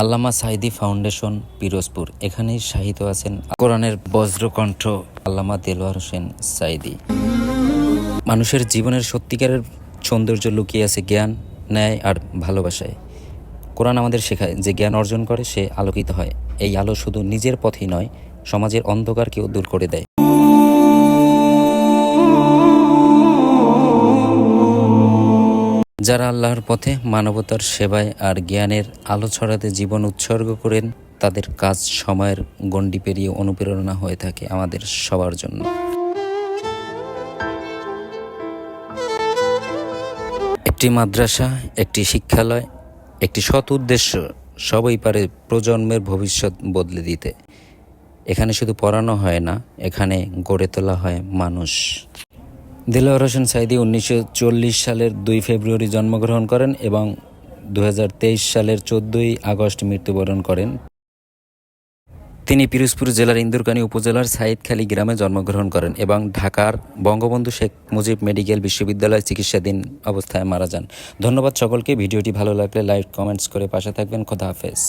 আল্লামা Sayeedi foundation, Pirojpur. এখানেই শাহিদ আছেন কোরআনের বজ্রকণ্ঠ আল্লামা দেলোয়ার হোসেন সাঈদী। মানুষের জীবনের সত্যিকারের সৌন্দর্য লুকিয়ে আছে জ্ঞান, ন্যায় আর ভালোবাসায়। কোরআন আমাদের শেখায় যে জ্ঞান অর্জন করে সে আলোকিত হয়। এই আলো শুধু নিজের পথই নয়, সমাজের অন্ধকারকেও দূর করে দেয়। যারা আল্লাহর পথে মানবতার সেবায় আর জ্ঞানের আলো ছড়াতে জীবন উৎসর্গ করেন, তাদের কাজ সময়ের গণ্ডি পেরিয়ে অনুপ্রেরণা হয়ে থাকে আমাদের সবার জন্য। একটি মাদ্রাসা, একটি শিক্ষালয়, একটি সৎ উদ্দেশ্য সবই পারে প্রজন্মের ভবিষ্যৎ বদলে দিতে। এখানে শুধু পড়ানো হয় না, এখানে গড়ে তোলা হয় মানুষ। দেলোয়ার হোসেন সাঈদী 1940 সালের 2 ফেব্রুয়ারি জন্মগ্রহণ করেন এবং 2023 সালের 14 আগস্ট মৃত্যুবরণ করেন। তিনি পিরোজপুর জেলার ইন্দুরকানী উপজেলার সাঈদখালী গ্রামে জন্মগ্রহণ করেন এবং ঢাকার বঙ্গবন্ধু শেখ মুজিব মেডিকেল বিশ্ববিদ্যালয়ে চিকিৎসাধীন অবস্থায় মারা যান। ধন্যবাদ সকলকে। ভিডিওটি ভালো লাগলে লাইক, কমেন্টস করে পাশে থাকবেন। খোদা হাফেজ।